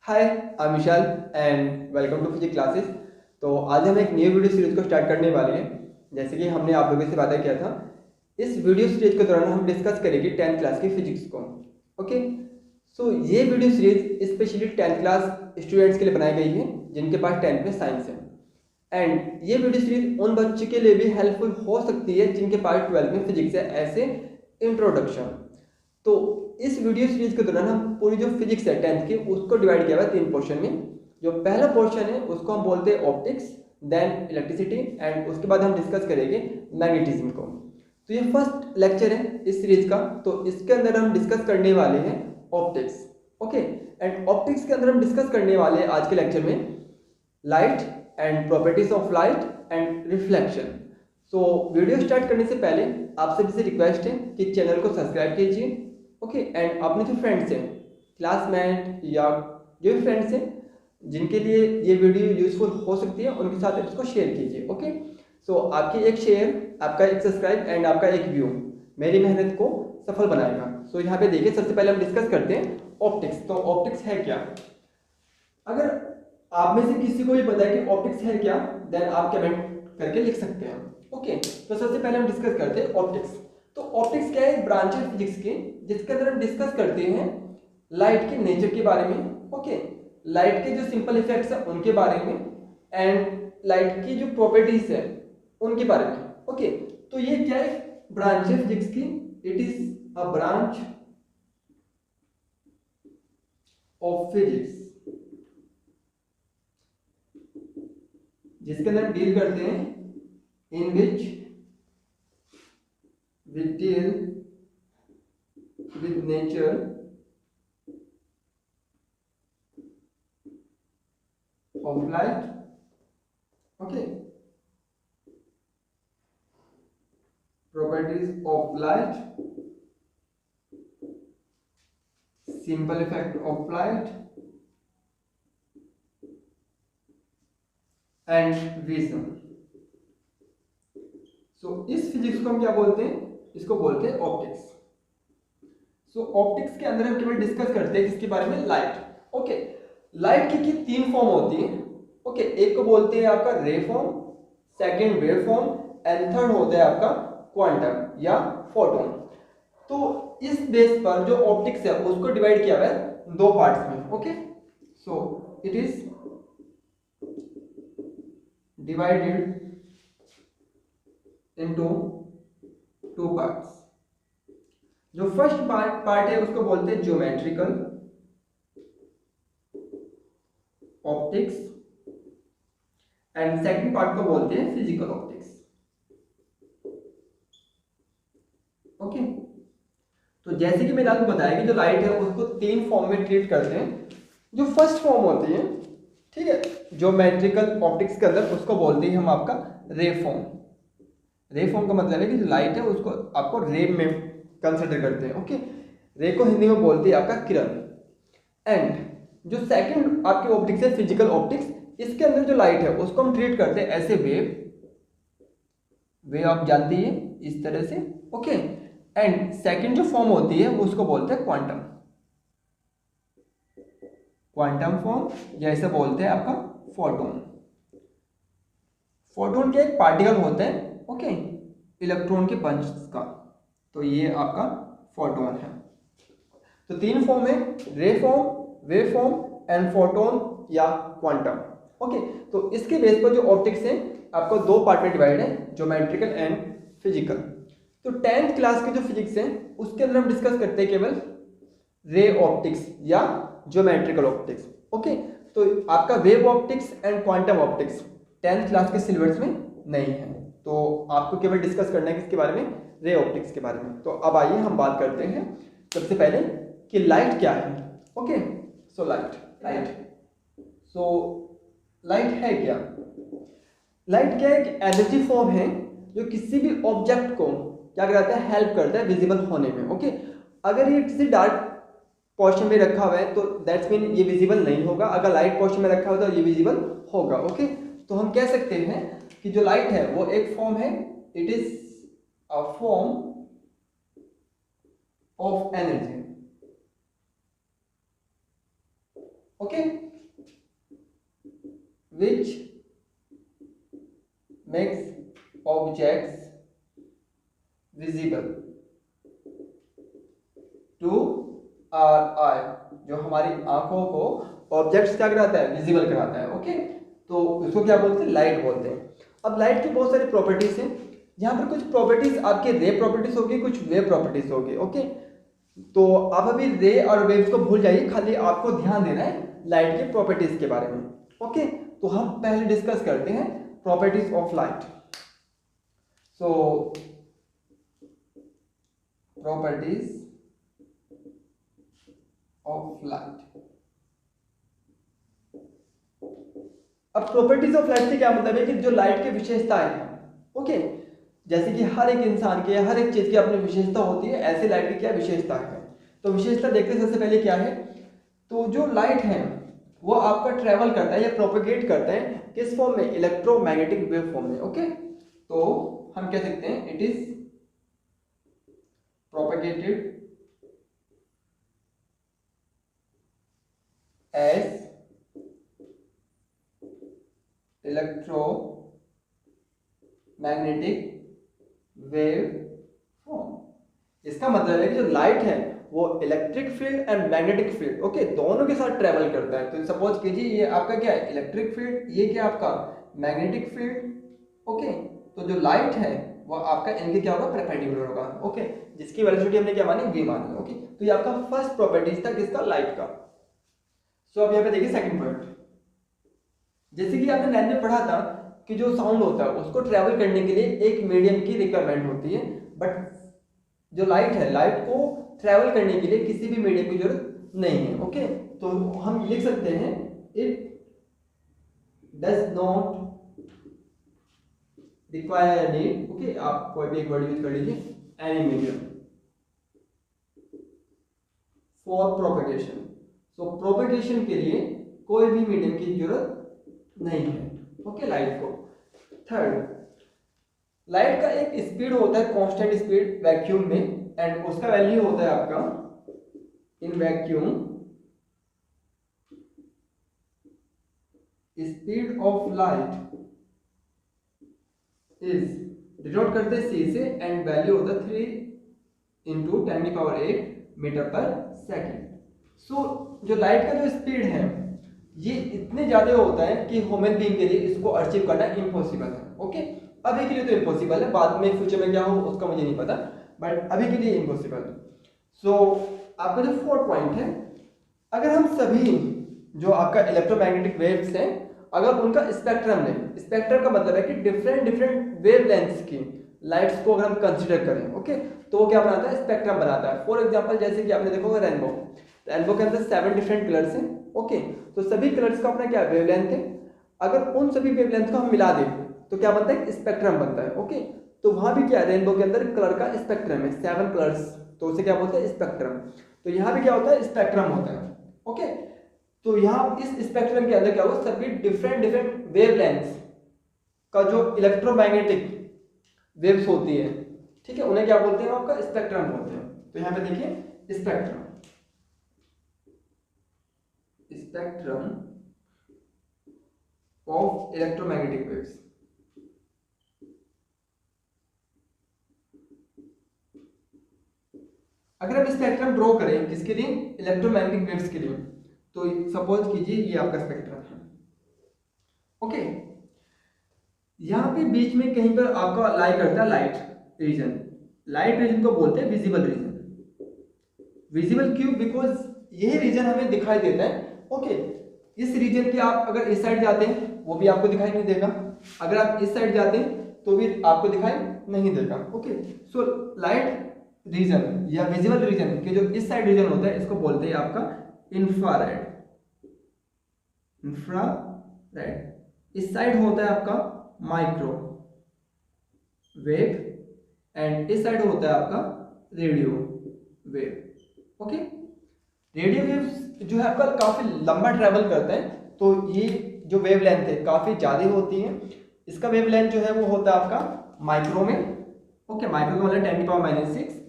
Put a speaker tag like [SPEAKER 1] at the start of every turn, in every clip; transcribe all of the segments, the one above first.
[SPEAKER 1] Hi, I am Vishal and welcome to physics classes. तो आज हम एक न्यू वीडियो सीरीज को स्टार्ट करने वाले हैं। जैसे कि हमने आप लोगों से वादा किया था, इस वीडियो सीरीज के दौरान हम डिस्कस करेंगे 10th क्लास की फिजिक्स को। ओके, सो ये video series specially 10th class students के लिए बनाई गई है जिनके पास 10th में साइंस है। एंड ये वीडियो सीरीज उन बच्चों के लिए भी हेल्पफुल हो सकती है जिनके पास 12th में फिजिक्स है, ऐसे इंट्रोडक्शन। तो इस वीडियो सीरीज के दौरान हम पूरी जो फिजिक्स है 10th की उसको डिवाइड किया हुआ है 3 पोर्शन में। जो पहला पोर्शन है उसको हम बोलते हैं ऑप्टिक्स, देन इलेक्ट्रिसिटी एंड उसके बाद हम डिस्कस करेंगे मैग्नेटिज्म को। तो ये फर्स्ट लेक्चर है इस सीरीज का, तो इसके अंदर हम डिस्कस करने वाले हैं ऑप्टिक्स। ओके, एंड ऑप्टिक्स के अंदर हम डिस्कस करने वाले हैं आज के लेक्चर में light and properties of light and reflection. So video start करने से पहले आप सभी से रिक्वेस्ट है कि चैनल को सब्सक्राइब कीजिए। ओके, एंड अपने जो फ्रेंड्स हैं, क्लासमेट या जो भी फ्रेंड्स हैं जिनके लिए ये वीडियो यूजफुल हो सकती है, उनके साथ इसको शेयर कीजिए। ओके, सो आपकी एक शेयर, आपका एक सब्सक्राइब एंड आपका एक व्यू मेरी मेहनत को सफल बनाएगा। सो यहाँ पे देखिए, सबसे पहले हम डिस्कस करते हैं ऑप्टिक्स। तो ऑप्टिक्स है क्या? अगर आप में से किसी को भी पता है कि ऑप्टिक्स है क्या, देन आप कमेंट करके लिख सकते हैं। ओके, तो सबसे पहले हम डिस्कस करते हैं ऑप्टिक्स। तो ऑप्टिक्स क्या है? एक ब्रांच है फिजिक्स की जिसके अंदर हम डिस्कस करते हैं लाइट के नेचर के बारे में। ओके, लाइट के जो सिंपल इफेक्ट्स है उनके बारे में एंड लाइट की जो प्रॉपर्टीज है उनके बारे में। ओके, तो ये क्या है? ब्रांच है फिजिक्स की। It is a branch of physics जिसके अंदर डील करते हैं in which we deal with nature of light. Okay, properties of light, simple effect of light and vision. So इस फिजिक्स को हम क्या बोलते हैं? इसको बोलते हैं ऑप्टिक्स। सो ऑप्टिक्स के अंदर हम केवल डिस्कस करते हैं किसके बारे में? लाइट। ओके, लाइट की 3 फॉर्म होती है। ओके, एक को बोलते हैं आपका रे form, second wave form and third होता है आपका क्वांटम या फोटोन। तो इस बेस पर जो ऑप्टिक्स है उसको डिवाइड किया हुआ है 2 पार्ट्स में। Okay, so it is divided into 2 parts. जो फर्स्ट पार्ट है उसको बोलते हैं geometrical optics and second part को बोलते हैं फिजिकल ऑप्टिक्स। ओके, तो जैसे कि मैंने आपको बताया कि जो लाइट है उसको 3 फॉर्म में ट्रीट करते हैं। जो फर्स्ट फॉर्म होती है, ठीक है, ज्योमेट्रिकल ऑप्टिक्स के अंदर उसको बोलते हैं हम आपका रे फॉर्म। रे फॉर्म का मतलब है कि जो लाइट है उसको आपको रे में कंसिडर करते हैं। ओके, रे को हिंदी में बोलते हैं आपका किरण। एंड जो सेकंड आपकी ऑप्टिक्स है फिजिकल ऑप्टिक्स, इसके अंदर जो लाइट है उसको हम ट्रीट करते हैं ऐसे वेव। वेव आप जानते हैं इस तरह से। ओके, एंड सेकंड जो फॉर्म होती है उसको बोलते हैं क्वांटम। क्वांटम फॉर्म जैसे बोलते हैं आपका फोटोन। फोटोन के एक पार्टिकल होते हैं, ओके, इलेक्ट्रॉन के बंच का। तो ये आपका फोटोन है। तो 3 फॉर्म है, रे form, wave form and photon या क्वांटम। ओके, तो इसके बेस पर जो ऑप्टिक्स है आपको 2 पार्ट में डिवाइड है, ज्योमेट्रिकल एंड फिजिकल। तो 10th क्लास की जो फिजिक्स है उसके अंदर हम डिस्कस करते हैं केवल रे ऑप्टिक्स या ज्योमेट्रिकल ऑप्टिक्स। ओके, तो आपका wave optics and quantum optics 10th class के सिलेबस में नहीं है। तो आपको केवल डिस्कस करना है किसके बारे में? रे ऑप्टिक्स के बारे में। तो अब आइए हम बात करते हैं सबसे पहले कि लाइट क्या है। Okay, so light so light है क्या? लाइट क्या है? एक एनर्जी फॉर्म है जो किसी भी ऑब्जेक्ट को क्या कराता है? हेल्प करता है विजिबल होने में। ओके, अगर ये किसी डार्क पोर्शन में रखा हुआ है तो दैट्स मीन ये विजिबल नहीं होगा। अगर लाइट पोर्शन में रखा हुआ तो ये विजिबल होगा। ओके, तो हम कह सकते हैं कि जो लाइट है वो एक फॉर्म है, it is a form of energy. Okay, which makes objects visible to our eye, जो हमारी आंखों को ऑब्जेक्ट्स क्या कराता है, विजिबल कराता है। ओके, तो उसको क्या बोलते हैं, लाइट बोलते हैं। अब लाइट की बहुत सारी प्रॉपर्टीज हैं, यहाँ पर कुछ प्रॉपर्टीज आपके रे प्रॉपर्टीज होगी, कुछ वेव प्रॉपर्टीज होगी। ओके, तो आप अभी रे और वेव्स को भूल जाइए, खाली आपको ध्यान देना है लाइट की प्रॉपर्टीज के बारे में। ओके, तो हम पहले डिस्कस करते हैं properties of light. So properties of light. अब प्रॉपर्टीज ऑफ लाइट से क्या मतलब है कि जो लाइट की विशेषताएं हैं। ओके, जैसे कि हर एक इंसान के, हर एक चीज की अपनी विशेषता होती है, ऐसे लाइट की क्या विशेषता है। तो विशेषता देखते हैं सबसे पहले क्या है। तो जो लाइट है वो आपका ट्रेवल करता है या प्रोपेगेट करता है किस फॉर्म में, इलेक्ट्रोमैग्नेटिक वेव फॉर्म में। ओके, तो हम कह सकते हैं it is propagated as electromagnetic wave form. इसका मतलब है कि जो लाइट है वो electric field and magnetic field, okay, दोनों के साथ ट्रेवल करता है। तो सपोज कीजिए ये आपका क्या है, इलेक्ट्रिक फील्ड, ये क्या आपका मैग्नेटिक फील्ड। ओके, तो जो लाइट है वो आपका इनके क्या होगा, परपेंडिकुलर होगा। ओके, जिसकी वेलोसिटी हमने क्या मानी, v मानी। ओके, तो ये आपका फर्स्ट प्रॉपर्टीज था किसका, लाइट का। सो अब यहाँ पे देखिए सेकंड पॉइंट, जैसे कि आपने 9th में पढ़ा था कि जो साउंड होता है उसको ट्रेवल करने के लिए एक मीडियम की रिक्वायरमेंट होती है, बट जो लाइट है, लाइट को ट्रेवल करने के लिए किसी भी मीडियम की जरूरत नहीं है। ओके, तो हम लिख सकते हैं it does not require need, okay, आप कोई भी एक वर्ड यूज कर लीजिए, any medium for propagation. So propagation के लिए कोई भी मीडियम की जरूरत नहीं है। ओके, लाइट को। थर्ड, लाइट का एक स्पीड होता है, कांस्टेंट स्पीड वैक्यूम में, एंड उसका वैल्यू होता है आपका in vacuum speed of light is, denote करते हैं c से, एंड वैल्यू होता है 3 × 10⁸ मीटर पर सेकेंड। सो जो लाइट का जो स्पीड है ये इतने ज्यादा होता है कि ह्यूमन बीइंग के लिए इसको अचीव करना इम्पॉसिबल है। ओके, अभी के लिए तो इम्पॉसिबल है, बाद में फ्यूचर में क्या हो उसका मुझे नहीं पता, बट अभी के लिए इम्पॉसिबल। सो आपका जो फोर्थ पॉइंट है, अगर हम सभी जो आपका इलेक्ट्रोमैग्नेटिक वेव्स हैं अगर उनका स्पेक्ट्रम लें, स्पेक्ट्रम का मतलब है कि डिफरेंट डिफरेंट वेवलेंथ्स की लाइट्स को अगर हम कंसीडर करें, ओके, तो वो क्या बनाता है, स्पेक्ट्रम बनाता है। फॉर एग्जांपल जैसे कि आपने देखा होगा रेनबो, रेनबो के अंदर 7 डिफरेंट कलर्स हैं। ओके, तो सभी कलर्स का अपना क्या वेवलेंथ है, अगर उन सभी वेवलेंथ को हम मिला दें तो क्या बनता है, स्पेक्ट्रम बनता है। ओके, तो वहां भी क्या, रेनबो के अंदर कलर का स्पेक्ट्रम है, 7 कलर्स, तो उसे क्या बोलते हैं, स्पेक्ट्रम। तो यहाँ भी क्या होता है, स्पेक्ट्रम होता है। ओके, तो यहाँ इस स्पेक्ट्रम के अंदर क्या होगा, सभी डिफरेंट डिफरेंट वेवलेंथ्स का जो इलेक्ट्रोमैग्नेटिक वेव्स होती है, ठीक है, उन्हें क्या बोलते हैं, आपका स्पेक्ट्रम बोलते हैं। तो यहाँ पे देखिए spectrum, spectrum of electromagnetic waves. अगर हम स्पेक्ट्रम ड्रॉ करें किसके लिए, इलेक्ट्रोमैग्नेटिक वेव्स के लिए, तो सपोज कीजिए ये आपका स्पेक्ट्रम है। ओके, यहां पे बीच में कहीं पर आपका लाई करता है लाइट रीजन, लाइट रीजन को बोलते हैं विजिबल रीजन। विजिबल क्यों, बिकॉज यही रीजन हमें दिखाई देता है। ओके, इस रीजन के आप अगर इस साइड जाते हैं वो भी आपको दिखाई नहीं देगा, अगर आप इस साइड जाते हैं तो भी आपको दिखाई नहीं देगा। ओके, सो लाइट रीजन या विजिबल रीजन के जो इस साइड रीजन होता है इसको बोलते हैं आपका इंफ्रारेड। इंफ्रारेड, इस साइड होता है आपका माइक्रो वेव एंड इस साइड होता है आपका radio wave. Okay, radio waves जो है आपका काफी लंबा ट्रेवल करता है, तो ये जो वेवलेंथ है काफी ज्यादा होती है। इसका वेवलेंथ जो है वो होता है आपका माइक्रो में। ओके, माइक्रो का मतलब 10⁻⁶।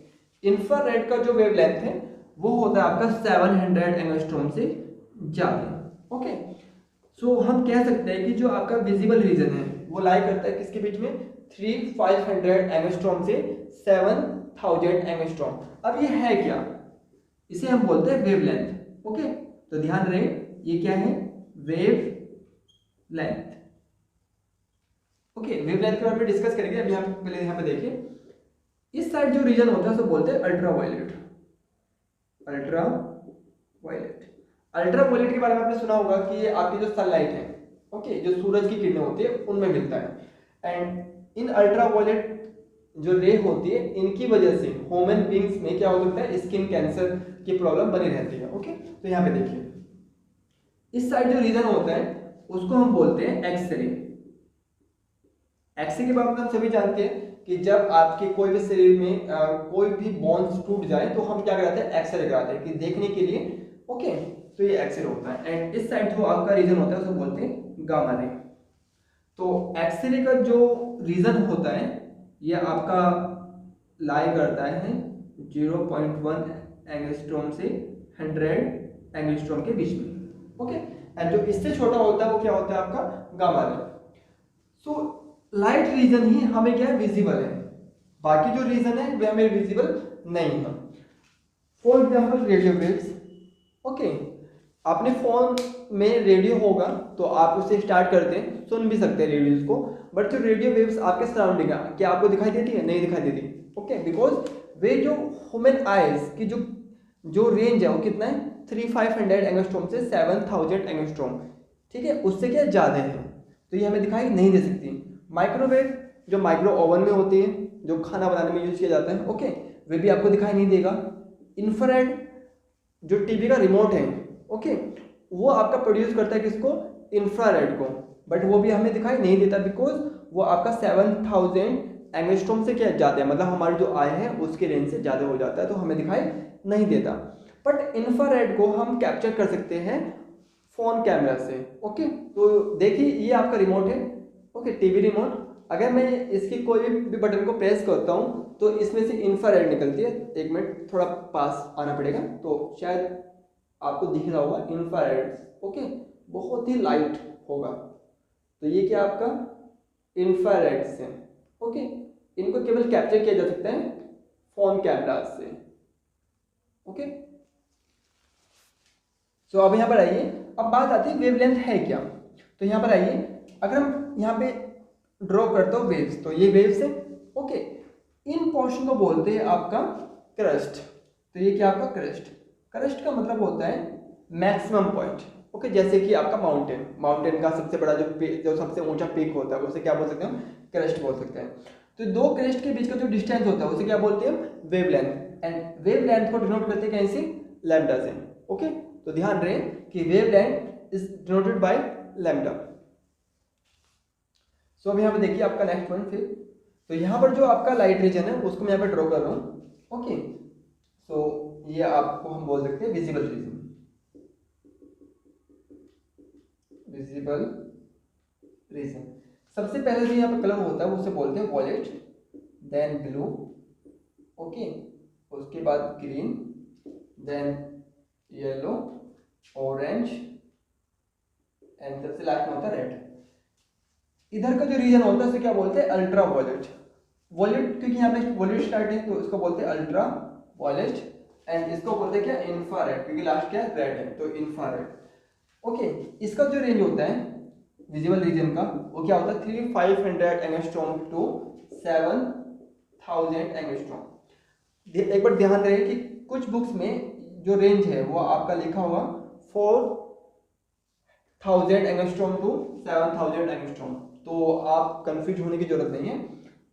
[SPEAKER 1] इंफ्रारेड का जो वेवलेंथ है वो होता है आपका 700 एंगस्ट्रॉम से ज्यादा। ओके, सो हम कह सकते हैं कि जो आपका विजिबल रीजन है वो लाई करता है किसके बीच में, 3500 एंगस्ट्रॉम से 7000 एंगस्ट्रॉम। अब ये है क्या, इसे हम बोलते हैं वेवलेंथ। ओके, तो ध्यान रहे ये क्या है, वेव लेंथ। ओके, वेवलेंथ के बारे में डिस्कस करेंगे। अब यहाँ पहले यहाँ पे देखिए, इस साइड जो रीजन होता है उसको बोलते हैं ultraviolet. Ultraviolet, ultraviolet के बारे में आपने सुना होगा कि ये आपकी जो सनलाइट है, ओके, जो सूरज की किरणें होती है उनमें मिलता है। एंड इन अल्ट्रा वायलेट जो रे होती है, इनकी वजह से ह्यूमन बींग्स में क्या हो सकता है, स्किन कैंसर की प्रॉब्लम बनी रहती है। ओके, तो यहाँ पे देखिए, इस साइड जो रीजन होता है उसको हम बोलते हैं एक्सरे। एक्सरे के बारे में हम सभी जानते हैं कि जब आपके कोई भी शरीर में कोई भी बोन्स टूट जाए तो हम क्या कराते हैं, एक्सरे कराते हैं कि देखने के लिए। ओके, तो ये एक्सरे होता है। एंड इस साइड जो आपका रीजन होता है उसको बोलते हैं गामा रे। तो एक्सरे का जो रीजन होता है ये आपका लाई करता है 0.1 एंगस्ट्रॉम से 100 एंगस्ट्रॉम के बीच में। ओके, एंड जो इससे छोटा होता है वो क्या होता है, आपका gamma ray. So light reason ही हमें क्या है, विजिबल है, बाकी जो रीजन है वे हमें विजिबल नहीं है। For example radio waves. Okay, आपने फोन में रेडियो होगा तो आप उसे स्टार्ट करते हैं, सुन भी सकते हैं रेडियोज को, बट जो रेडियो वेव्स आपके सराउंडिंग है क्या आपको दिखाई देती है, नहीं दिखाई देती। ओके, बिकॉज वे जो ह्यूमन आइज की जो रेंज है वो कितना है, 3500 एंगस्ट्रॉम से 7000 एंगस्ट्रॉम, ठीक है, उससे क्या ज़्यादा है, तो ये हमें दिखाई नहीं दे सकती। माइक्रोवेव जो माइक्रो ओवन में होती है, जो खाना बनाने में यूज किया जाता है, ओके, वे भी आपको दिखाई नहीं देगा। इंफ्रारेड जो टीवी का रिमोट है, ओके, वो आपका प्रोड्यूस करता है किसको, इंफ्रारेड को, बट वो भी हमें दिखाई नहीं देता बिकॉज वो आपका 7000 एंगस्ट्रॉम से क्या ज़्यादा है, मतलब हमारी जो आई है उसके रेंज से ज़्यादा हो जाता है, तो हमें दिखाई नहीं देता। बट इंफ्रारेड को हम कैप्चर कर सकते हैं फोन कैमरा से। ओके, तो देखिए ये आपका रिमोट है, ओके, टीवी रिमोट। अगर मैं इसकी कोई भी बटन को प्रेस करता हूँ तो इसमें से इंफ्रारेड निकलती है। एक मिनट, थोड़ा पास आना पड़ेगा तो शायद आपको दिख रहा होगा इंफ्रारेड। ओके, बहुत ही लाइट होगा, तो ये क्या आपका इंफ्रारेड से। ओके, इनको केवल कैप्चर किया जा सकता है फोन कैमरा से। ओके, सो अब यहाँ पर आइए, अब बात आती है वेवलेंथ है क्या। तो यहाँ पर आइए, अगर हम यहाँ पे ड्रॉ करते हो वेव्स, तो ये वेव्स है। ओके, इन पोर्शन को बोलते हैं आपका क्रस्ट। तो ये क्या आपका क्रस्ट, क्रस्ट का मतलब होता है मैक्सिमम पॉइंट। ओके, जैसे कि आपका माउंटेन का सबसे बड़ा जो सबसे ऊंचा पीक होता है उसे क्या बोल सकते हैं हम, क्रस्ट बोल सकते हैं। तो दो क्रस्ट के बीच का जो डिस्टेंस होता है उसे क्या बोलते हैं हम, वेवलेंथ। एंड वेवलेंथ को डिनोट करते हैं कैसे, लैम्डा से। ओके, तो ध्यान रहे कि wavelength is denoted by lambda. So अब यहाँ पे देखिए आपका नेक्स्ट पॉइंट फिर, तो यहाँ पर जो आपका लाइट रीजन है उसको मैं यहाँ पे ड्रॉ कर रहा हूँ। ओके, सो ये आपको हम बोल सकते हैं विजिबल रीजन। विजिबल रीजन, सबसे पहले जो यहाँ पे कलर होता है उसे बोलते हैं वॉयलेट, देन ब्लू, ओके, उसके बाद green, then yellow, orange, and सबसे लास्ट में होता है रेड। इधर का जो रीजन होता है उसे क्या बोलते हैं, अल्ट्रा वॉयलेट। वॉयलेट क्योंकि यहाँ पे वॉयलेट स्टार्ट है तो इसको बोलते हैं अल्ट्रा वॉयलेट, एंड इसको बोलते हैं क्या, इंफ्रारेड, क्योंकि लास्ट क्या है, रेड है, तो इंफ्रारेड। ओके, इसका जो रेंज होता है विजिबल रीजन का वो क्या होता है, 3500 एंगस्ट्रॉम टू 7000 एंगस्ट्रॉम। एक बार ध्यान रहे कि कुछ बुक्स में जो रेंज है वो आपका लिखा होगा 4000 एंगस्ट्रॉम टू 7000 एंगस्ट्रॉम, तो आप कंफ्यूज होने की जरूरत नहीं है।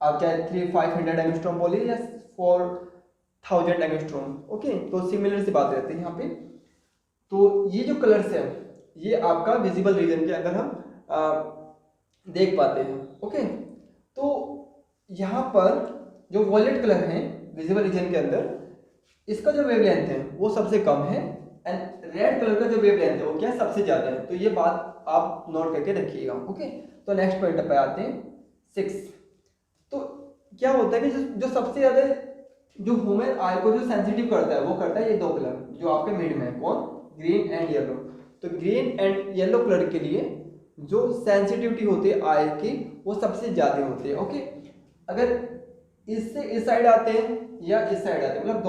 [SPEAKER 1] आप चाहे 3500 एंगस्ट्रॉम बोलिए या 4000 एंगस्ट्रॉम, ओके, तो सिमिलर सी बात रहती है यहाँ पे। तो ये जो कलर्स है ये आपका विजिबल रीजन के अंदर हम देख पाते हैं। ओके, तो यहाँ पर जो वॉयलेट कलर है विजिबल रीजन के अंदर, इसका जो वेवलेंथ है वो सबसे कम है, एंड रेड कलर का जो वेवलेंथ है वो क्या सबसे ज्यादा है। तो ये बात आप नोट करके रखिएगा। ओके, तो नेक्स्ट पॉइंट पे आते हैं 6। तो क्या होता है कि जो सबसे ज्यादा जो ह्यूमन आई को जो सेंसिटिव करता है वो करता है ये दो कलर जो आपके मिड में है, कौन, ग्रीन एंड येलो। तो ग्रीन एंड येलो कलर के लिए जो सेंसिटिविटी होती है आई की वो सबसे ज़्यादा होती है। ओके, अगर इससे इस साइड आते हैं या इस साइड आते हैं, मतलब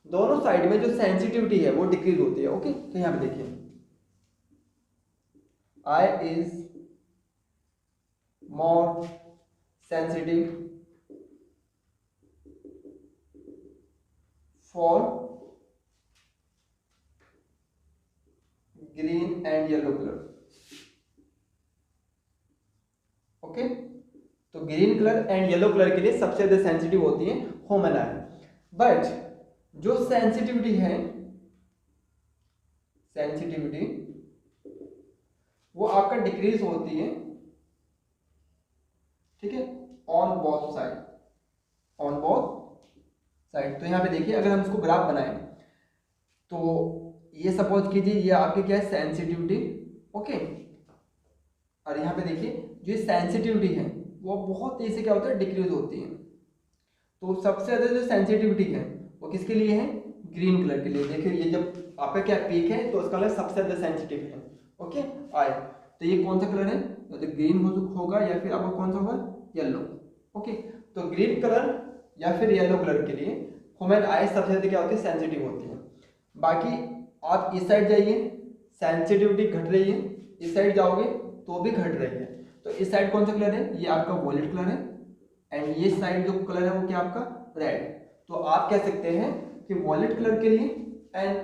[SPEAKER 1] दोनों साइड में जो सेंसिटिविटी है वो डिक्रीज होती है। ओके, तो यहाँ पे देखिए eye is more sensitive for green and yellow colour. Okay, तो green colour and yellow colour के लिए सबसे ज्यादा सेंसिटिव होती है ह्यूमन आई। बट जो सेंसिटिविटी वो आपका डिक्रीज होती है, ठीक है, ऑन बोथ साइड। तो यहाँ पे देखिए अगर हम इसको ग्राफ बनाएं तो ये सपोज कीजिए ये आपकी क्या है सेंसिटिविटी। ओके, और यहाँ पे देखिए जो सेंसिटिविटी है वो बहुत तेजी से क्या होता है डिक्रीज होती है। तो सबसे ज्यादा जो सेंसिटिविटी है वो किसके लिए है, ग्रीन कलर के लिए। देखिए ये जब आपका क्या पीक है तो उसका कलर सबसे ज्यादा सेंसिटिव है। ओके, आए तो ये कौन सा कलर है, तो ग्रीन होगा या फिर आपका कौन सा होगा, येलो। ओके, तो ग्रीन कलर या फिर येलो कलर के लिए ह्यूमन आई सबसे ज्यादा क्या होती है, सेंसिटिव होती है। बाकी आप इस साइड जाइए सेंसिटिविटी घट रही है, इस साइड जाओगे तो भी घट रही है। तो इस साइड कौन सा कलर है, ये आपका वॉयलेट कलर है, एंड ये साइड जो कलर है वो क्या आपका रेड। तो आप कह सकते हैं कि वॉयलेट कलर के लिए एंड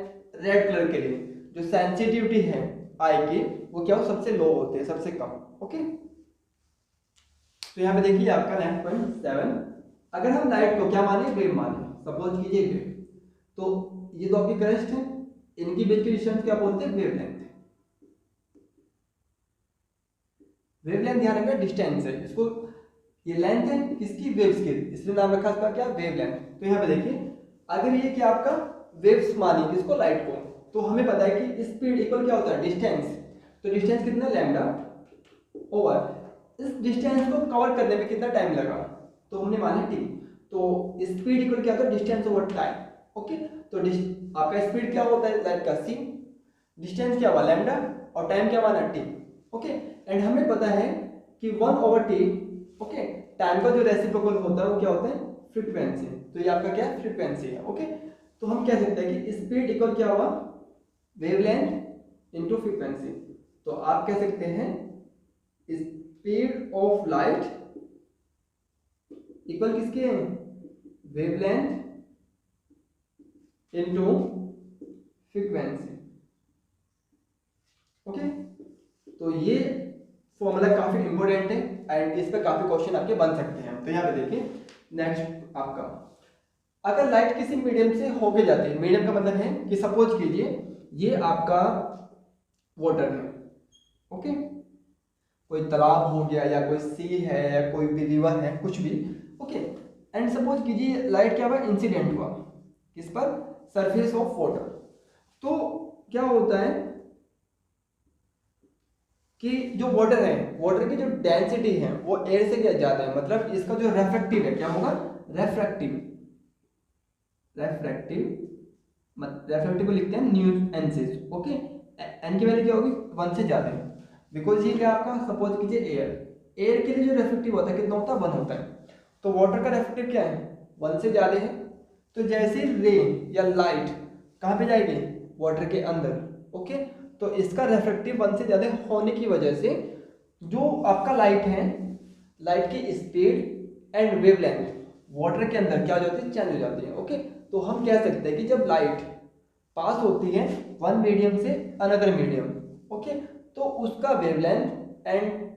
[SPEAKER 1] रेड कलर के लिए जो सेंसिटिविटी है आई की वो क्या हो, सबसे लो होते हैं, सबसे कम। ओके, तो यहाँ पे देखिए आपका 9.7, अगर हम लाइट को क्या माने, वेव माने, सपोज कीजिए वेव, तो ये तो आपकी क्रस्ट है, इनकी बीच की डिस्टेंस क्या बोलते हैं, वेवलेंथ। वेवलेंथ ध्यान रखना डिस्टेंस है, इसको ये लेंथ है किसकी, वेव्स की, इसलिए नाम रखा इसका क्या, वेवलेंथ। तो यहाँ पे देखिए अगर ये क्या आपका वेव्स मानी किसको, लाइट को, तो हमें पता है कि स्पीड इक्वल क्या होता है, डिस्टेंस। तो डिस्टेंस कितना, लैम्डा ओवर, इस डिस्टेंस को कवर करने में कितना टाइम लगा, तो हमने माना टी। तो स्पीड इक्वल क्या होता है, डिस्टेंस ओवर टाइम। ओके, तो आपका स्पीड क्या होता है लाइट का, सी, डिस्टेंस क्या हुआ लैम्डा, और टाइम क्या माना, टी। ओके, एंड हमें पता है कि 1/t, ओके, टाइम का जो रेसिप्रोकल होता है वो क्या होता है, फ्रीक्वेंसी। तो ये आपका क्या है, फ्रीक्वेंसी है। ओके, तो हम कह सकते हैं कि स्पीड इक्वल क्या हुआ, वेवलेंथ इनटू फ्रीक्वेंसी। तो आप कह सकते हैं स्पीड ऑफ लाइट इक्वल किसके हैं, वेवलेंथ इनटू फ्रीक्वेंसी। ओके, तो ये फॉर्मूला काफी इंपॉर्टेंट है एंड इस पे काफी क्वेश्चन आपके बन सकते हैं। तो यहाँ पे देखिए नेक्स्ट आपका, अगर लाइट किसी मीडियम से होके जाती है, मीडियम का मतलब है कि सपोज कीजिए ये आपका वाटर है, ओके, कोई तालाब हो गया या कोई सी है या कोई भी रिवर है, कुछ भी। ओके, एंड सपोज कीजिए लाइट क्या हुआ, इंसिडेंट हुआ किस पर, सरफेस ऑफ वाटर। तो क्या होता है कि जो वाटर है, वाटर की जो डेंसिटी है वो एयर से क्या ज्यादा है, मतलब इसका जो रेफ्रेक्टिव है क्या होगा, रेफ्रेक्टिव को लिखते हैं न्यू एनसिस। ओके, एन की वैल्यू क्या होगी, 1 से ज्यादा है, बिकॉज ये क्या आपका सपोज कीजिए एयर के लिए जो रेफ्रेक्टिव होता है कितना होता है, 1 होता है। तो वाटर का रेफ्रेक्टिव क्या है, 1 से ज्यादा है। तो जैसे रे या लाइट कहाँ पे जाएगी, वाटर के अंदर। ओके, तो इसका रेफ्रेक्टिव 1 से ज्यादा होने की वजह से जो आपका लाइट है, लाइट की स्पीड एंड वेवलेंथ वाटर के अंदर क्या हो जाती है, चेंज हो जाती है। ओके, तो हम कह सकते हैं कि जब लाइट पास होती है वन मीडियम से अनदर मीडियम, ओके, तो उसका वेवलेंथ एंड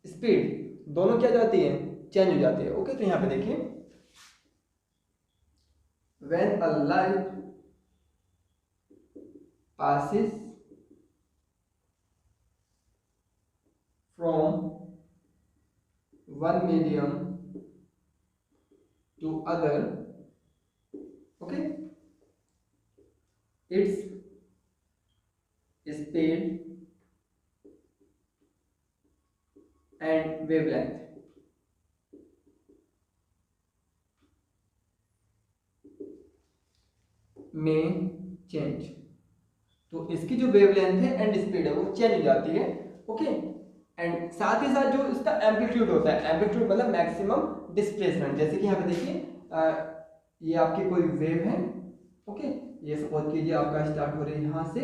[SPEAKER 1] स्पीड दोनों क्या जाती है, चेंज हो जाती है। ओके, तो यहां पे देखिए when a light passes from one medium to other, okay, its speed and wavelength may change। तो इसकी जो वेवलेंथ है एंड स्पीड है वो चेंज हो जाती है। ओके, एंड साथ ही साथ जो इसका एम्पलीट्यूड होता है, एम्पलीट्यूड मतलब मैक्सिमम डिस्प्लेसमेंट। जैसे कि यहाँ पे देखिए ये आपकी कोई वेव है। ओके, ये सपोज कीजिए आपका स्टार्ट हो रही है यहाँ से,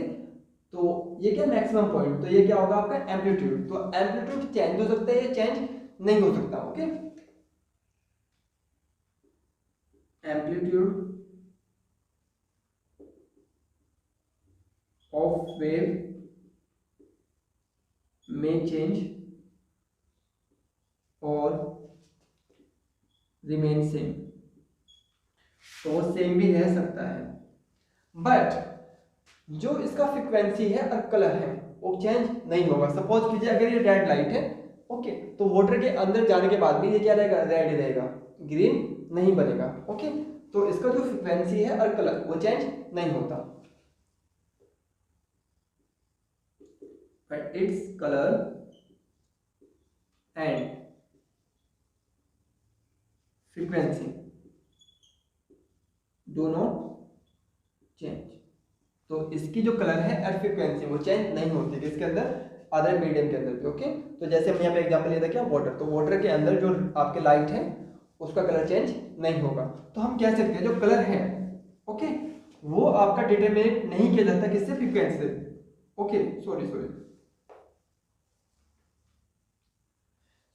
[SPEAKER 1] तो ये क्या मैक्सिमम पॉइंट, तो ये क्या होगा आपका एम्पलीट्यूड। तो एम्पलीट्यूड चेंज हो सकता है, ये चेंज नहीं हो सकता। ओके, एम्पलीट्यूड ऑफ वेव में चेंज और रिमेन सेम, तो वो सेम भी रह सकता है, बट जो इसका फ्रीक्वेंसी है और कलर है वो चेंज नहीं होगा। सपोज कीजिए अगर ये रेड लाइट है, ओके, तो वाटर के अंदर जाने के बाद भी ये क्या रहेगा, रेड रहेगा, ग्रीन नहीं बनेगा। ओके, तो इसका जो फ्रीक्वेंसी है और कलर वो चेंज नहीं होता, but its colour and frequency do not change. तो इसकी जो कलर है और फ्रीक्वेंसी वो चेंज नहीं होती किसके अंदर, अदर मीडियम के अंदर भी। ओके, तो जैसे हम यहाँ पे एग्जांपल लिया था क्या, वाटर, तो वाटर के अंदर जो आपके लाइट है उसका कलर चेंज नहीं होगा। तो हम कह सकते हैं जो कलर है, ओके, वो आपका डिटरमिनेट नहीं किया जाता किससे, फ्रीक्वेंसी से। ओके, सॉरी,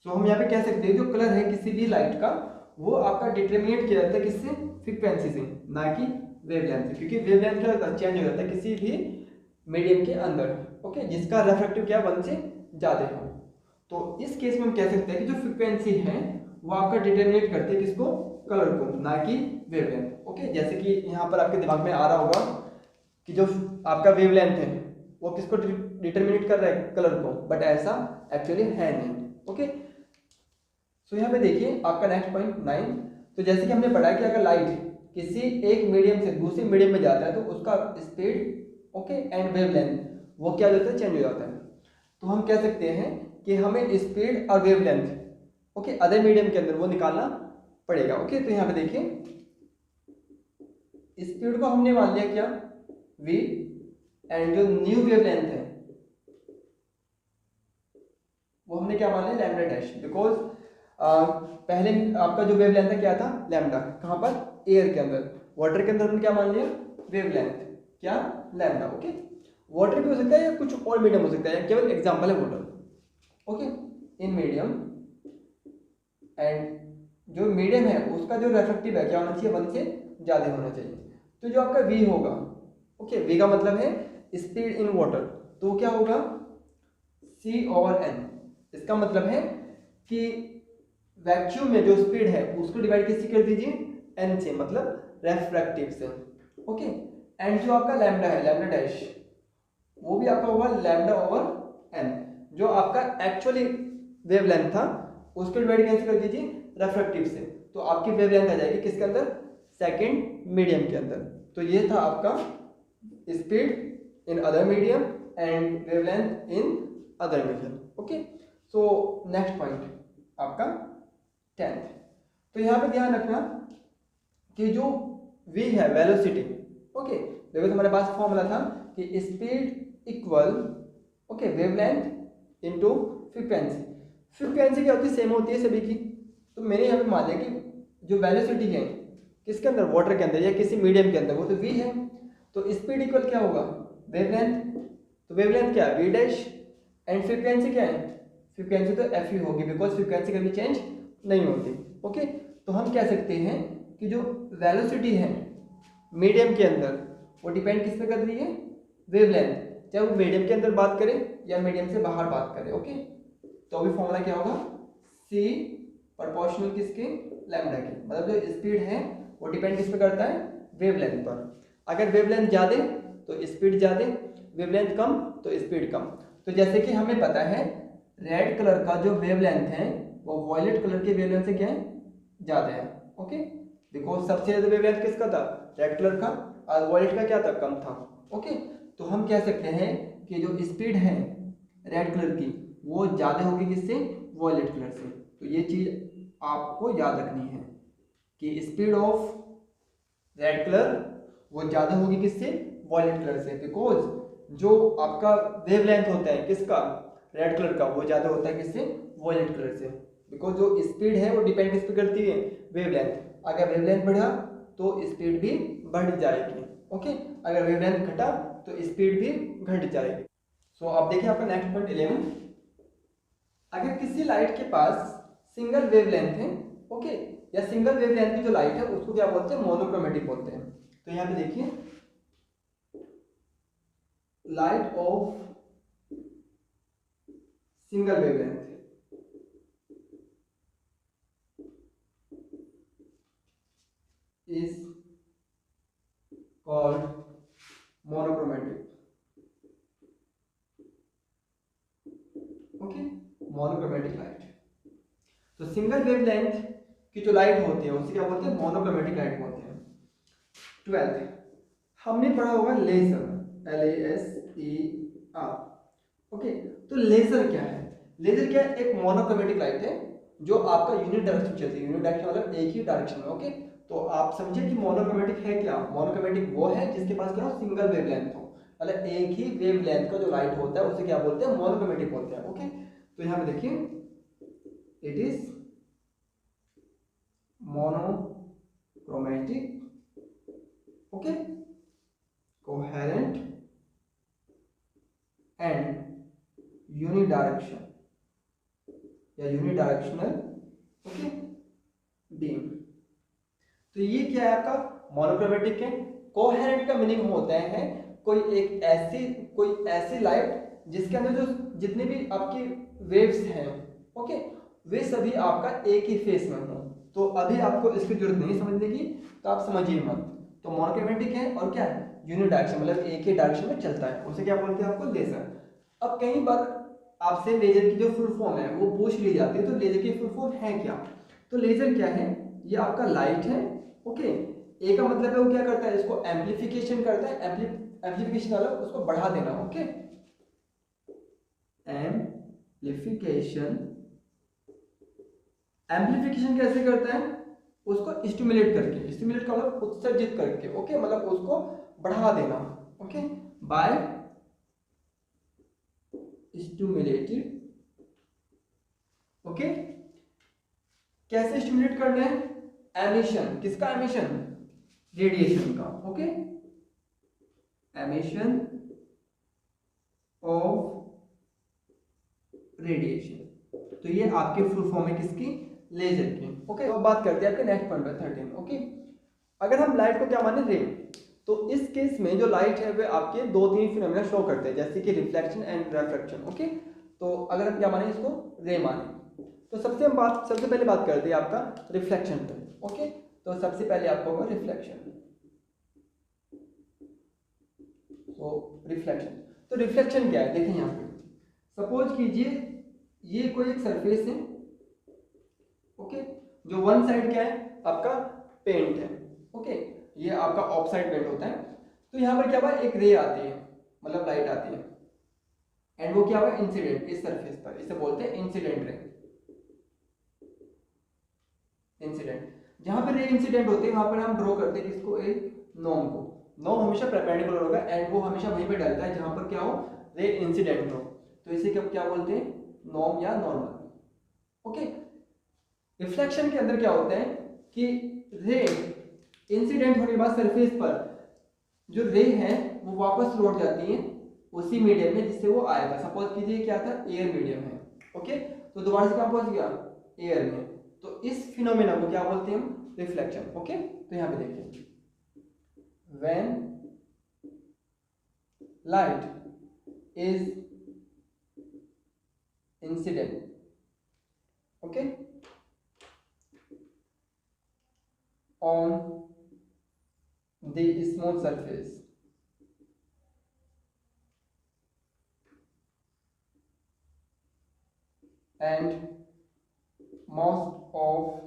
[SPEAKER 1] तो हम यहाँ पे कह सकते हैं जो कलर है किसी भी लाइट का वो आपका डिटरमिनेट किया जाता है किससे, फ्रीक्वेंसी से, ना कि वेवलेंथ से, क्योंकि वेवलेंथ क्या होता है, चेंज हो जाता है किसी भी मीडियम के अंदर। ओके, जिसका रिफ्रैक्टिव क्या 1 से ज़्यादा हो। तो इस केस में हम कह सकते हैं कि जो फ्रीक्वेंसी है वो आपका डिटरमिनेट करती है किसको, कलर को, ना कि वेवलेंथ। ओके, जैसे कि यहाँ पर आपके दिमाग में आ रहा होगा कि जो आपका वेवलेंथ है वो किसको डिटरमिनेट कर रहा है, कलर को, बट ऐसा एक्चुअली है नहीं। ओके, सो यहाँ पे देखिए आपका नेक्स्ट पॉइंट 9। तो जैसे कि हमने पढ़ा कि अगर लाइट किसी एक मीडियम से दूसरे मीडियम में जाता है तो उसका स्पीड, ओके, एंड वेवलेंथ वो क्या हो जाता है, चेंज हो जाता है। तो हम कह सकते हैं कि हमें स्पीड और वेवलेंथ, ओके, अदर मीडियम के अंदर वो निकालना पड़ेगा। ओके, तो यहाँ पे देखिए स्पीड को हमने मान लिया क्या, v, एंड जो न्यू वेवलेंथ है वो हमने क्या मान लिया, लैम्डा डैश, बिकॉज पहले आपका जो वेवलेंथ है क्या था, लैम्डा, कहाँ पर, एयर के अंदर। वाटर के अंदर हमने क्या मान लिया, वेवलेंथ क्या, लैम्डा। ओके, वाटर भी हो सकता है या कुछ और मीडियम हो सकता है, केवल एग्जांपल है water. Okay, in medium, and जो मीडियम है उसका जो रिफ्रैक्टिव है क्या होना चाहिए, 1 से ज़्यादा होना चाहिए। तो जो आपका v होगा, ओके, v का मतलब है स्पीड इन वाटर, तो क्या होगा, c/n। इसका मतलब है कि वैक्यूम में जो स्पीड है उसको डिवाइड किससे कर दीजिए, n से, मतलब रेफ्रैक्टिव से। ओके, एंड जो आपका लैम्डा है, लैम्डा डैश, वो भी आपका होगा λ/n, जो आपका एक्चुअली वेवलेंथ था उसको डिवाइड कैसे कर दीजिए, रेफ्रैक्टिव से, तो आपकी वेवलेंथ आ जाएगी किसके अंदर, सेकंड मीडियम के अंदर। तो ये था आपका speed in other medium and wavelength in other medium. Okay, so next point आपका 10th। तो यहाँ पे ध्यान रखना कि जो v है, वेलोसिटी, ओके, देखो हमारे पास फॉर्मूला था कि speed equal, okay, wavelength into frequency. Frequency क्या होती है, सेम होती है सभी की। तो मैंने यहाँ पे मान लिया कि जो वेलोसिटी है किसके अंदर, वाटर के अंदर या किसी मीडियम के अंदर, वो तो v है। तो स्पीड इक्वल क्या होगा, वेवलेंथ, तो वेवलेंथ क्या है, v डैश, एंड फ्रीक्वेंसी क्या है, फ्रीक्वेंसी तो f ही होगी, बिकॉज फ्रीक्वेंसी कभी चेंज नहीं होती। ओके, तो हम कह सकते हैं कि जो वेलोसिटी है मीडियम के अंदर वो डिपेंड किस पे कर रही है, वेवलेंथ, चाहे वो मीडियम के अंदर बात करें या मीडियम से बाहर बात करें। ओके, तो अभी फॉर्मूला क्या होगा, c प्रोपोर्शनल किसके, लैम्डा के, मतलब जो स्पीड है वो डिपेंड किस पे करता है, वेवलेंथ पर। अगर वेवलेंथ ज़्यादा तो स्पीड ज़्यादा, वेवलेंथ कम तो स्पीड कम। तो जैसे कि हमें पता है रेड कलर का जो वेवलेंथ है वो वॉयलेट कलर के वेवलेंथ से क्या है, ज़्यादा है। ओके, बिकॉज सबसे ज़्यादा वेवलेंथ किसका था, रेड कलर का, और वॉयलेट का क्या था, कम था। ओके, तो हम कह सकते हैं कि जो स्पीड है रेड कलर की वो ज़्यादा होगी किससे, वॉयलेट कलर से। तो ये चीज़ आपको याद रखनी है कि स्पीड ऑफ रेड कलर वो ज़्यादा होगी किससे, वॉयलेट कलर से, बिकॉज जो आपका वेवलेंथ होता है किसका, रेड कलर का, वो ज़्यादा होता है किससे, वॉयलेट कलर से। बिकॉज जो स्पीड है वो डिपेंड किस पे करती है, वेवलेंथ। अगर वेवलेंथ बढ़ा तो स्पीड भी बढ़ जाएगी। ओके, अगर वेवलेंथ घटा तो स्पीड भी घट जाएगी। सो अब देखिए आपका नेक्स्ट पॉइंट 11। अगर किसी लाइट के पास सिंगल वेवलेंथ है, ओके, या सिंगल वेवलेंथ की जो लाइट है उसको क्या बोलते हैं, मोनोक्रोमेटिक बोलते हैं। तो यहाँ पे देखिए, light of single wavelength is called monochromatic. Okay, monochromatic light. तो सिंगल वेवलेंथ की जो लाइट होती है उसे क्या बोलते हैं, मोनोक्रोमेटिक लाइट बोलते हैं। 12th हमने पढ़ा होगा लेजर, LASER। ओके, तो लेजर क्या है, लेजर क्या है, एक मोनोक्रोमेटिक लाइट है जो आपका यूनिट डायरेक्शन चलती है। यूनिट डायरेक्शन मतलब एक ही डायरेक्शन में। ओके, तो आप समझे कि मोनोक्रोमेटिक है क्या, मोनोक्रोमेटिक वो है जिसके पास क्या हो, सिंगल वेवलेंथ हो, मतलब एक ही वेवलेंथ का जो लाइट होता है उसे क्या बोलते हैं, मोनोक्रोमेटिक बोलते हैं। ओके, तो यहाँ पे देखिए, it is monochromatic, okay, coherent and unidirection या यूनिडायरेक्शनल, ओके, बीम। तो ये क्या है आपका, मोनोक्रोमेटिक है। कोहेरेंट का मीनिंग होता है कोई ऐसी लाइट जिसके अंदर जो जितने भी आपकी वेव्स हैं, ओके, वे सभी आपका एक ही फेस में हो। तो अभी आपको इसकी जरूरत नहीं समझने की, तो आप समझिए मत। तो मोनोक्रोमेटिक है और क्या है, यूनिडायरेक्शन, मतलब एक ही डायरेक्शन में चलता है, उसे क्या बोलते हैं आपको, लेजर। अब कई बार आपसे लेजर की जो फुल फॉर्म है वो पूछ ली जाती है, तो लेजर की फुल फॉर्म है क्या। तो लेजर क्या है, ये आपका लाइट है। ओके, ए का मतलब है वो क्या करता है, इसको एम्प्लीफिकेशन करता है, एम्प्लीफिकेशन मतलब उसको बढ़ा देना। ओके, एम्प्लीफिकेशन, एम्प्लीफिकेशन कैसे करता है, उसको स्टिमुलेट करके, स्टिमुलेट का मतलब उत्सर्जित करके। ओके, मतलब उसको बढ़ा देना। Okay, by stimulated. ओके, कैसे स्टिमुलेट करना है, एमिशन, किसका एमिशन, रेडिएशन का। Okay, emission of radiation. तो ये आपके फुल फॉर्म है किसकी, लेजर की। ओके, तो बात करते हैं आपके नेक्स्ट पॉइंट पर 13। ओके, अगर हम लाइट को क्या माने, रे, तो इस केस में जो लाइट है वह आपके दो तीन फिनोमेना शो करते हैं, जैसे कि रिफ्लेक्शन एंड रिफ्रैक्शन। ओके, तो अगर हम क्या माने, इसको रे माने, तो सबसे पहले बात करते हैं आपका रिफ्लेक्शन पे। ओके, तो सबसे पहले आपको होगा रिफ्लेक्शन। तो रिफ्लेक्शन, तो रिफ्लेक्शन क्या है, देखें यहाँ पे सपोज कीजिए ये कोई एक सरफेस है। ओके, जो वन साइड क्या है आपका, पेंट है। ओके, ये आपका ऑफ साइड पेंट होता है। तो यहाँ पर क्या हुआ, एक रे आती है, मतलब लाइट आती है, एंड वो क्या हुआ, इंसिडेंट इस सरफेस पर, इसे बोलते हैं इंसिडेंट रे। इंसिडेंट, जहां पर रे इंसिडेंट होते हैं वहां पर हम ड्रॉ करते हैं किसको, एक नॉर्म को। नॉर्म हमेशा परपेंडिकुलर होगा एंड वो हमेशा वहीं पे डलता है जहां पर क्या हो, रे इंसिडेंट हो। तो इसे क्या बोलते हैं, नॉर्म या नॉर्मल। ओके, रिफ्लेक्शन के अंदर क्या होता है कि रे इंसिडेंट होने के बाद सरफेस पर जो रे है वो वापस लौट जाती है उसी मीडियम में जिससे वो आया था। सपोज कीजिए क्या था, एयर मीडियम है। ओके, तो दोबारा से कहाँ पहुंच गया, एयर में। तो इस फिनोमेना को क्या बोलते हैं हम, रिफ्लेक्शन। ओके, तो यहाँ पे देखिए, when light is incident, okay, on the smooth surface and most of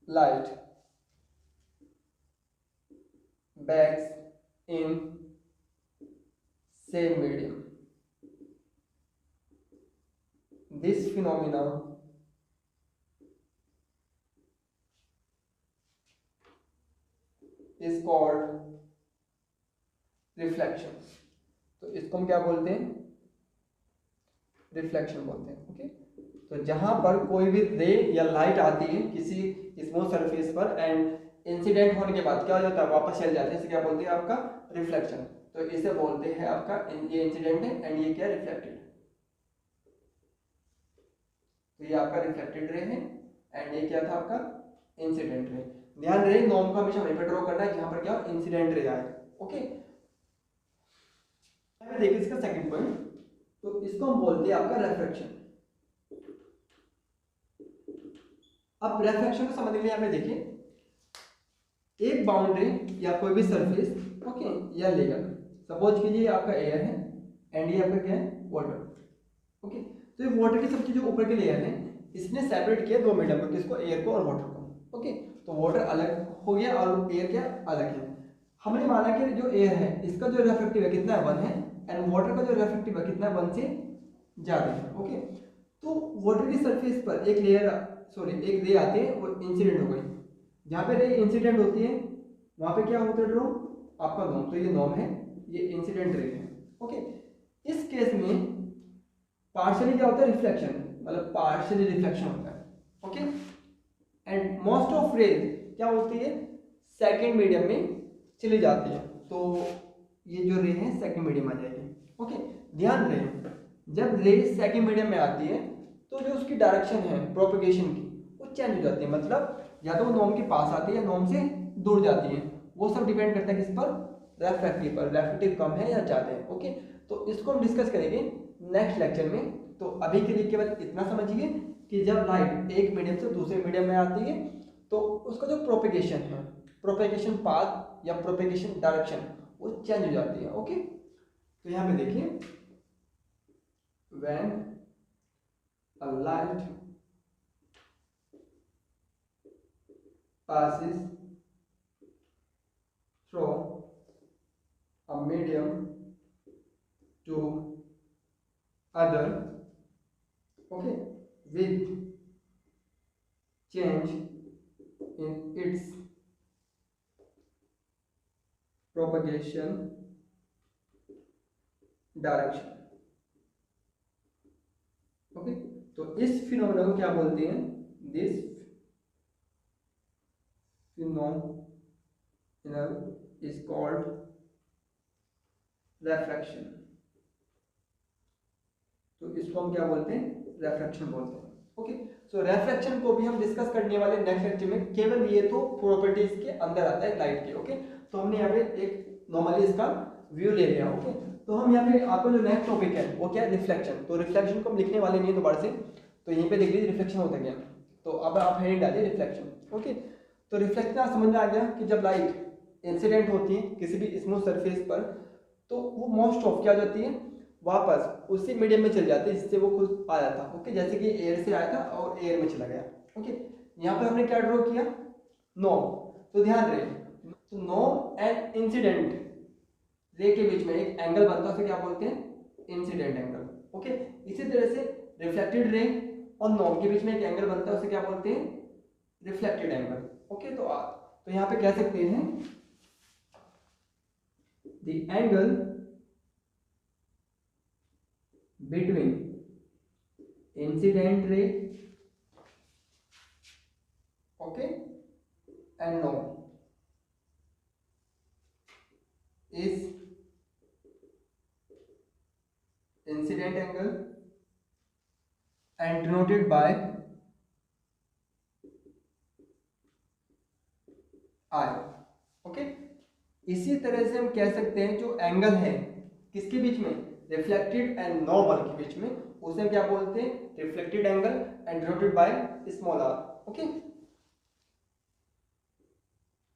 [SPEAKER 1] light bags in same medium. This phenomena is called reflection. तो इसको हम क्या बोलते हैं, रिफ्लेक्शन बोलते हैं। ओके, तो जहां पर कोई भी रे या लाइट आती है किसी स्मूथ सरफेस पर एंड इंसिडेंट होने के बाद क्या हो जाता है, वापस चल जाता है, इसे क्या बोलते हैं, आपका रिफ्लेक्शन। तो इसे बोलते हैं आपका, ये इंसिडेंट है एंड ये क्या, रिफ्लेक्टेड। तो ये आपका रिफ्लेक्टेड रे है एंड ये क्या था, आपका इंसिडेंट रे। ध्यान रहे नॉर्म को हमेशा वहीं पर ड्रॉ करना है जहां पर क्या इंसिडेंट रे आए। ओके, देखिए इसका सेकंड पॉइंट, तो इसको हम बोलते हैं आपका रिफ्रैक्शन। अब रिफ्रैक्शन को समझने के लिए यहाँ पे देखिए, एक बाउंड्री या कोई भी सरफेस, ओके, या लेयर, सपोज कीजिए आपका एयर है एंड ये आपका क्या है, वाटर। ओके, तो ये वाटर की सबकी जो ऊपर की लेयर है, इसने सेपरेट किया दो मीडियम को, किसको, एयर को और वाटर को। ओके, तो वाटर अलग हो गया और एयर क्या अलग है। हमने माना कि जो एयर है इसका जो रिफ्रैक्टिव है कितना है, 1 है, एंड वाटर का जो रिफ्रैक्टिव है कितना है, 1 से ज़्यादा है। ओके, तो वाटर की सरफेस पर एक लेयर, सॉरी एक रे आती है, वो इंसिडेंट हो गई। जहाँ पे रे इंसिडेंट होती है वहाँ पे क्या होता है, ड्रो आपका नॉर्म। तो ये नॉर्म है, ये इंसिडेंट रे है। ओके, इस केस में पार्शियली क्या होता है, रिफ्लेक्शन, मतलब पार्शियली रिफ्लेक्शन होता है। Okay, and most of rays क्या होती है, सेकंड मीडियम में चली जाती है। तो ये जो रे है सेकंड मीडियम आ जाएगी। ओके, ध्यान रहे जब रे सेकंड मीडियम में आती है तो जो उसकी डायरेक्शन है प्रोपगेशन की वो चेंज हो जाती है, मतलब या तो वो नॉर्म के पास आती है या नॉर्म से दूर जाती है। वो सब डिपेंड करता है किस पर, रेफ्रैक्टिव पर। रेफ्रैक्टिव कम है या ज़्यादा है। ओके, तो इसको हम डिस्कस करेंगे नेक्स्ट लेक्चर में। तो अभी के लिए केवल इतना समझिए कि जब लाइट एक मीडियम से दूसरे मीडियम में आती है तो उसका जो प्रोपगेशन है, प्रोपगेशन पाथ या प्रोपगेशन डायरेक्शन वो चेंज हो जाती है। ओके, तो यहाँ पे देखिए, when a light passes through a medium to other, okay, with change in its propagation direction। Okay, तो इस फिनोमेना को क्या बोलते हैं, this phenomena is called refraction. तो इसको हम क्या बोलते हैं, रिफ्रैक्शन बोलते हैं। ओके, सो रिफ्रैक्शन को भी हम डिस्कस करने वाले नेक्स्ट लेक्चर में। केवल ये तो प्रॉपर्टीज के अंदर आता है लाइट के। ओके, तो हमने यहाँ पे एक नॉर्मली इसका व्यू ले लिया। ओके, तो हम यहाँ पे आपका जो नेक्स्ट टॉपिक है वो क्या है, रिफ्लेक्शन। तो रिफ्लेक्शन को हम लिखने वाले नहीं है दोबारा से, तो यहीं पे देख लीजिए रिफ्लेक्शन होता क्या। तो अब आप हेडिंग डालिए रिफ्लेक्शन। ओके, तो रिफ्लेक्शन समझ में आ गया कि जब लाइट इंसिडेंट होती है किसी भी स्मूथ सरफेस पर तो वो मोस्ट ऑफ क्या हो जाती है, वापस उसी मीडियम में चल जाती है जिससे वो खुद आया था। ओके, जैसे कि एयर से आया था और एयर में चला गया। ओके, यहाँ पर हमने क्या ड्रॉ किया, नॉर्म। तो ध्यान रहे, तो नॉर्म एंड इंसिडेंट रे के बीच में एक एंगल बनता है, उसे क्या बोलते हैं, इंसिडेंट एंगल। ओके, इसी तरह से रिफ्लेक्टेड रे और नॉर्म के बीच में एक एंगल बनता है, उसे क्या बोलते हैं, रिफ्लेक्टेड एंगल। ओके, तो यहाँ पे कह सकते हैं the angle between incident ray, okay, and norm is incident angle and denoted by I। Okay, इसी तरह से हम कह सकते हैं जो एंगल है किसके बीच में, रिफ्लेक्टेड एंड नॉर्मल के बीच में, उसे हम क्या बोलते हैं, reflected angle and denoted by small r। Okay,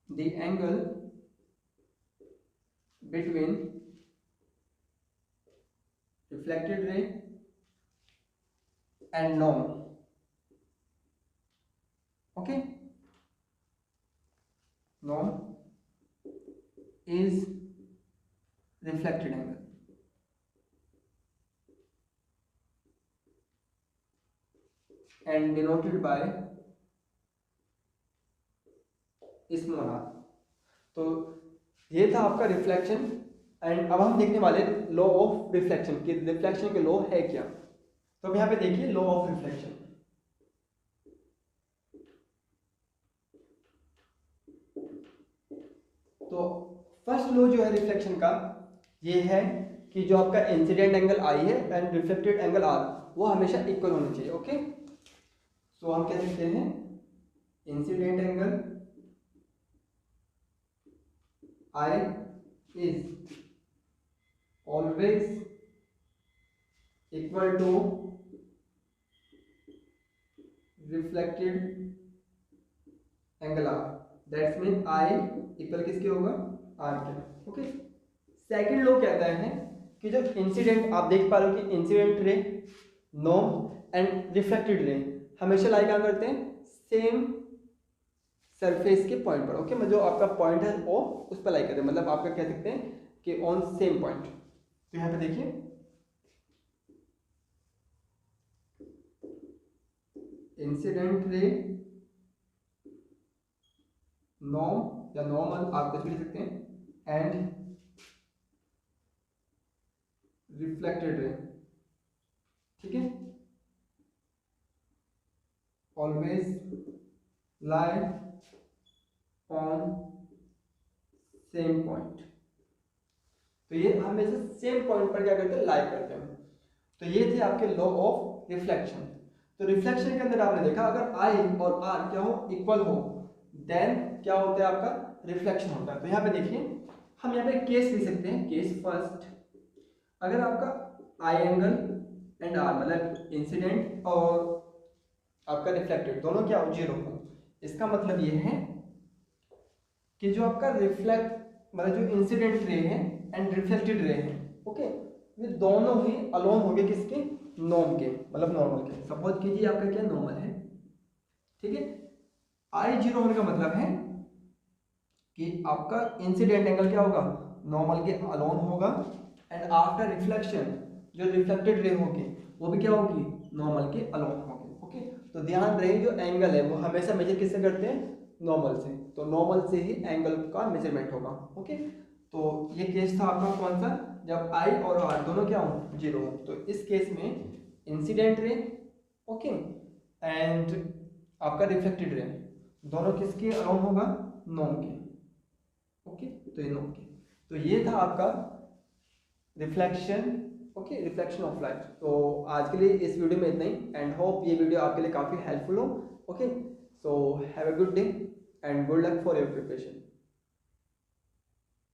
[SPEAKER 1] the angle between reflected ray and norm, okay, norm is reflected angle and denoted by small r। तो ये था आपका रिफ्लेक्शन एंड अब हम देखने वाले लॉ ऑफ रिफ्लेक्शन कि रिफ्लेक्शन के लॉ है क्या। तो अब यहाँ पे देखिए लॉ ऑफ रिफ्लेक्शन। तो फर्स्ट लॉ जो है रिफ्लेक्शन का ये है कि जो आपका इंसिडेंट एंगल आई है एंड रिफ्लेक्टेड एंगल आर वो हमेशा इक्वल होना चाहिए। ओके, सो हम कह सकते हैं incident angle I is always equal to reflected angle R. That's mean I equal किसके होगा, आर के। ओके, सेकंड लॉ कहता है कि जो इंसिडेंट आप देख पा रहे हो कि incident ray, norm and reflected ray हमेशा लाई क्या करते हैं, सेम सरफेस के पॉइंट पर। ओके, मतलब जो आपका पॉइंट है वो उस पर लाई करते हैं, मतलब आपका कह सकते हैं कि ऑन सेम पॉइंट। तो यहाँ पे देखिए इंसिडेंट रे, नॉर्म या नॉर्मल आप कुछ भी लिख सकते हैं, एंड रिफ्लेक्टेड रे, ठीक है, always lie on same point. तो ये हमेशा सेम पॉइंट पर क्या करते हैं, लाई करते हैं। तो ये थे आपके लॉ ऑफ रिफ्लेक्शन। तो रिफ्लेक्शन के अंदर आपने देखा अगर आई और आर क्या हो, इक्वल हो, देन क्या होता है आपका रिफ्लेक्शन होता है। तो यहाँ पे देखिए हम यहाँ पे केस लिख सकते हैं। केस फर्स्ट, अगर आपका आई एंगल एंड आर मतलब इंसिडेंट और आपका रिफ्लेक्टेड दोनों क्या हो, जीरो हो, इसका मतलब ये है कि जो आपका रिफ्लेक्ट मतलब जो इंसिडेंट रे है एंड रिफ्लेक्टेड रे है, ओके, ये दोनों ही अलोन हो गए किसके, नॉर्म के, मतलब नॉर्मल के। सपोज कीजिए आपका क्या नॉर्मल है, ठीक है, आई जीरो होने का मतलब है कि आपका इंसिडेंट एंगल क्या होगा, नॉर्मल के अलोन होगा, एंड आफ्टर रिफ्लेक्शन जो रिफ्लेक्टेड रे होगी वो भी क्या होगी, नॉर्मल के अलोन होगी। ओके, तो ध्यान रहे जो एंगल है वो हमेशा मेजर किससे करते हैं, नॉर्मल से। तो नॉर्मल से ही एंगल का मेजरमेंट होगा। ओके, तो ये केस था आपका कौन सा, जब आई और आर दोनों क्या हो, जीरो हो। तो इस केस में इंसिडेंट रे, ओके, एंड आपका रिफ्लेक्टेड रे दोनों किसके अलोन होगा, नॉर्म के। ओके, तो ये नॉर्म के। तो ये था आपका reflection. Okay, reflection of light. तो आज के लिए इस वीडियो में इतना ही, एंड होप ये वीडियो आपके लिए काफ़ी हेल्पफुल हो। Okay, so have a good day and good luck for your preparation.